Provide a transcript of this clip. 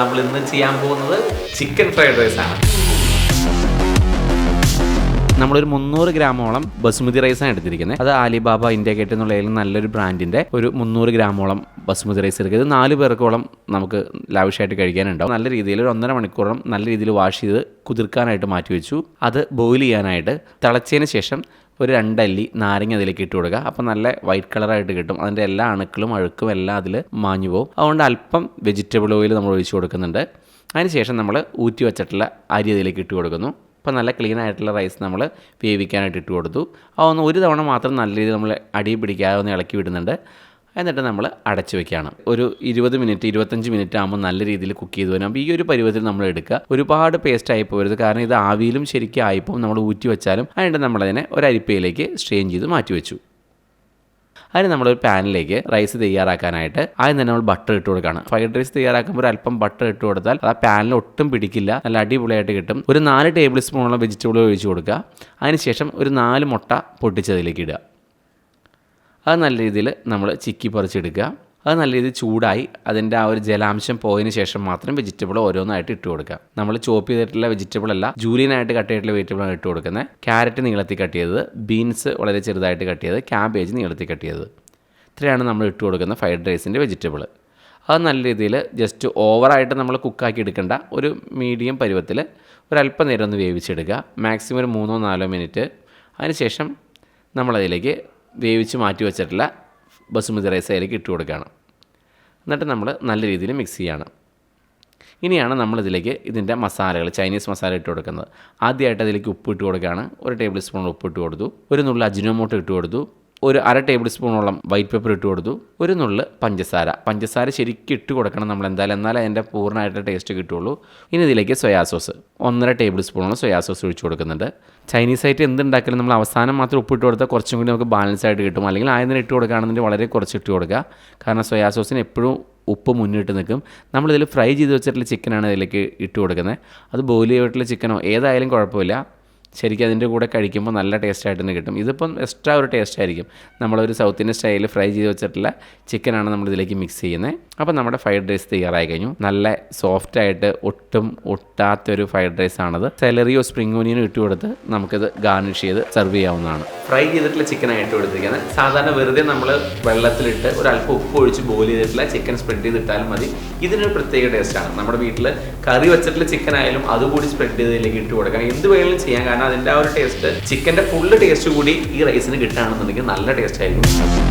നമ്മൾ ഇന്ന് ചെയ്യാൻ പോകുന്നത് ചിക്കൻ ഫ്രൈഡ് റൈസ് ആണ്. നമ്മളൊരു 300 ഗ്രാമോളം ബസുമതി റൈസാണ് എടുത്തിരിക്കുന്നത്. അത് ആലിബാബ ഇന്ത്യ ഗേറ്റ് എന്നുള്ള നല്ലൊരു ബ്രാൻഡിന്റെ ഒരു 300 ഗ്രാമോളം ബസുമതി റൈസ് എടുക്കുക. ഇത് 4 പേർക്കോളം നമുക്ക് ലാവിഷായിട്ട് കഴിക്കാനുണ്ടാവും. നല്ല രീതിയിൽ ഒരു 1.5 മണിക്കൂറോളം നല്ല രീതിയിൽ വാഷ് ചെയ്ത് കുതിർക്കാനായിട്ട് മാറ്റി വെച്ചു. അത് ബോയിൽ ചെയ്യാനായിട്ട് തിളച്ചതിന് ശേഷം ഒരു 2 അല്ലി നാരങ്ങ അതിലേക്ക് ഇട്ട് കൊടുക്കുക. അപ്പോൾ നല്ല വൈറ്റ് കളറായിട്ട് കിട്ടും. അതിൻ്റെ എല്ലാ അണുക്കളും അഴുക്കും എല്ലാം അതിൽ മാഞ്ഞു പോകും. അതുകൊണ്ട് അല്പം വെജിറ്റബിൾ ഓയിൽ നമ്മൾ ഒഴിച്ച് കൊടുക്കുന്നുണ്ട്. അതിനുശേഷം നമ്മൾ ഊറ്റി വെച്ചിട്ടുള്ള അരി അതിലേക്ക് ഇട്ട് കൊടുക്കുന്നു. അപ്പോൾ നല്ല ക്ലീൻ ആയിട്ടുള്ള റൈസ് നമ്മൾ വേവിക്കാനായിട്ട് ഇട്ട് കൊടുത്തു. അതൊന്ന് ഒരു തവണ മാത്രം നല്ല രീതിയിൽ നമ്മൾ അടി പിടിക്കാതെ ഒന്ന് ഇളക്കി വിടുന്നുണ്ട്. എന്നിട്ട് നമ്മൾ അടച്ചു വെക്കുകയാണ്. ഒരു 20 മിനിറ്റ് 25 മിനിറ്റ് ആകുമ്പോൾ നല്ല രീതിയിൽ കുക്ക് ചെയ്ത് വരും. അപ്പോൾ ഈ ഒരു പരുവത്തിൽ നമ്മൾ എടുക്കുക. ഒരുപാട് പേസ്റ്റ് ആയി പോകരുത്, കാരണം ഇത് ആവിയിലും ശരിക്കും ആയിപ്പോൾ നമ്മൾ ഊറ്റി വെച്ചാലും. അതിൻ്റെ നമ്മളതിനെ ഒരു അരിപ്പയിലേക്ക് സ്ട്രെയിൻ ചെയ്ത് മാറ്റി വെച്ചു. അതിന് നമ്മളൊരു പാനിലേക്ക് റൈസ് തയ്യാറാക്കാനായിട്ട് ആദ്യം തന്നെ നമ്മൾ ബട്ടർ ഇട്ട് കൊടുക്കുകയാണ്. ഫ്രൈഡ് റൈസ് തയ്യാറാക്കുമ്പോൾ ഒരു അല്പം ബട്ടർ ഇട്ട് കൊടുത്താൽ അത് ആ പാനിൽ ഒട്ടും പിടിക്കില്ല, നല്ല അടിപൊളിയായിട്ട് കിട്ടും. ഒരു 4 ടേബിൾ സ്പൂണോളം വെജിറ്റബിൾ ഒഴിച്ച് കൊടുക്കുക. അതിനുശേഷം ഒരു 4 മുട്ട പൊട്ടിച്ചതിലേക്ക് ഇടുക. അത് നല്ല രീതിയിൽ നമ്മൾ ചിക്കി പറിച്ചെടുക്കുക. അത് നല്ല രീതിയിൽ ചൂടായി അതിൻ്റെ ആ ഒരു ജലാംശം പോയതിന് ശേഷം മാത്രം വെജിറ്റബിൾ ഓരോന്നായിട്ട് ഇട്ട് കൊടുക്കുക. നമ്മൾ ചോപ്പ് ചെയ്തിട്ടുള്ള വെജിറ്റബിൾ അല്ല, ജൂലിയനായിട്ട് കട്ട് ചെയ്തിട്ടുള്ള വെജിറ്റബിളാണ് ഇട്ട് കൊടുക്കുന്നത്. ക്യാരറ്റ് നീളത്തിൽ കട്ട് ചെയ്തത്, ബീൻസ് വളരെ ചെറുതായിട്ട് കട്ട് ചെയ്തത്, ക്യാബേജ് നീളത്തിൽ കട്ട് ചെയ്തത്. ഇത്രയാണ് നമ്മൾ ഇട്ട് കൊടുക്കുന്ന ഫ്രൈഡ് റൈസിൻ്റെ വെജിറ്റബിൾ. അത് നല്ല രീതിയിൽ ജസ്റ്റ് ഓവറായിട്ട് നമ്മൾ കുക്കാക്കി എടുക്കേണ്ട, ഒരു മീഡിയം പരുവത്തിൽ ഒരല്പം നേരം ഒന്ന് വേവിച്ചെടുക്കുക. മാക്സിമം ഒരു 3-4 മിനിറ്റ്. അതിനുശേഷം നമ്മളതിലേക്ക് വേവിച്ച് മാറ്റി വെച്ചിട്ടുള്ള ബസുമതി റൈസ് അതിലേക്ക് ഇട്ട് കൊടുക്കുകയാണ്. എന്നിട്ട് നമ്മൾ നല്ല രീതിയിൽ മിക്സ് ചെയ്യുകയാണ്. ഇനിയാണ് നമ്മളിതിലേക്ക് ഇതിൻ്റെ മസാലകൾ, ചൈനീസ് മസാല ഇട്ട് കൊടുക്കുന്നത്. ആദ്യമായിട്ട് അതിലേക്ക് ഉപ്പ് ഇട്ട് കൊടുക്കുകയാണ്. 1 ടേബിൾ സ്പൂൺ ഉപ്പ് ഇട്ട് കൊടുത്തു. ഒരു നുള്ള് അജിനോമോട്ടോ ഇട്ട് കൊടുത്തു. ഒരു 1/2 ടേബിൾ സ്പൂണോളം വൈറ്റ് പെപ്പർ ഇട്ട് കൊടുത്തു. ഒരു നുള്ള് പഞ്ചസാര ശരിക്കും ഇട്ട് കൊടുക്കണം നമ്മൾ എന്തായാലും, എന്നാലേ അതിൻ്റെ പൂർണ്ണമായിട്ടുള്ള ടേസ്റ്റ് കിട്ടുള്ളൂ. ഇനി ഇതിലേക്ക് സോയാ സോസ് 1.5 ടേബിൾ സ്പൂണോളം സോയാ സോസ് ഒഴിച്ച് കൊടുക്കുന്നുണ്ട്. ചൈനീസ് ആയിട്ട് എന്തുണ്ടാക്കിയാലും നമ്മൾ അവസാനം മാത്രം ഉപ്പ് ഇട്ട് കൊടുത്താൽ കുറച്ചും കൂടി നമുക്ക് ബാലൻസ് ആയിട്ട് കിട്ടും. അല്ലെങ്കിൽ ആദ്യം തന്നെ ഇട്ട് കൊടുക്കുകയാണെന്നുണ്ടെങ്കിൽ വളരെ കുറച്ച് ഇട്ട് കൊടുക്കുക. കാരണം സോയാ സോസിന് എപ്പോഴും ഉപ്പ് മുന്നിട്ട് നിൽക്കും. നമ്മളിതിൽ ഫ്രൈ ചെയ്ത് വെച്ചിട്ടുള്ള ചിക്കനാണ് ഇതിലേക്ക് ഇട്ട് കൊടുക്കുന്നത്. അത് ബോയിൽ ചെയ്തിട്ടുള്ള ചിക്കനോ ഏതായാലും കുഴപ്പമില്ല, ശരിക്കും അതിൻ്റെ കൂടെ കഴിക്കുമ്പോൾ നല്ല ടേസ്റ്റായിട്ട് തന്നെ കിട്ടും. ഇതിപ്പം എക്സ്ട്രാ ഒരു ടേസ്റ്റ് ആയിരിക്കും. നമ്മളൊരു സൗത്ത് ഇന്ത്യൻ സ്റ്റൈലിൽ ഫ്രൈ ചെയ്ത് വെച്ചിട്ടുള്ള ചിക്കനാണ് നമ്മളിതിലേക്ക് മിക്സ് ചെയ്യുന്നത്. അപ്പോൾ നമ്മുടെ ഫ്രൈഡ് റൈസ് തയ്യാറായി കഴിഞ്ഞു. നല്ല സോഫ്റ്റായിട്ട് ഒട്ടും ഒട്ടാത്തൊരു ഫ്രൈഡ് റൈസ് ആണത്. സെലറിയോ സ്പ്രിംഗ് ഓനിയനോ ഇട്ട് കൊടുത്ത് നമുക്കിത് ഗാർണിഷ് ചെയ്ത് സെർവ് ചെയ്യാവുന്നതാണ്. ഫ്രൈ ചെയ്തിട്ടുള്ള ചിക്കനാണ് ഇട്ട് കൊടുത്തിരിക്കുന്നത്. സാധാരണ വെറുതെ നമ്മൾ വെള്ളത്തിലിട്ട് ഒരല്പം ഉപ്പ് ഒഴിച്ച് ബോയിൽ ചെയ്തിട്ടുള്ള ചിക്കൻ സ്പ്രെഡ് ചെയ്തിട്ടാലും മതി. ഇതിനൊരു പ്രത്യേക ടേസ്റ്റാണ്. നമ്മുടെ വീട്ടിൽ കറി വെച്ചിട്ടുള്ള ചിക്കൻ ആയാലും അതുകൂടി സ്പ്രെഡ് ചെയ്തതിലേക്ക് ഇട്ട് കൊടുക്കാം. എന്ത് വേണമെങ്കിലും ചെയ്യാം, കാരണം അതിൻ്റെ ആ ഒരു ടേസ്റ്റ്, ചിക്കൻ്റെ ഫുള്ള് ടേസ്റ്റ് കൂടി ഈ റൈസിന് കിട്ടുകയാണെന്നുണ്ടെങ്കിൽ നല്ല ടേസ്റ്റ് ആയിരിക്കും.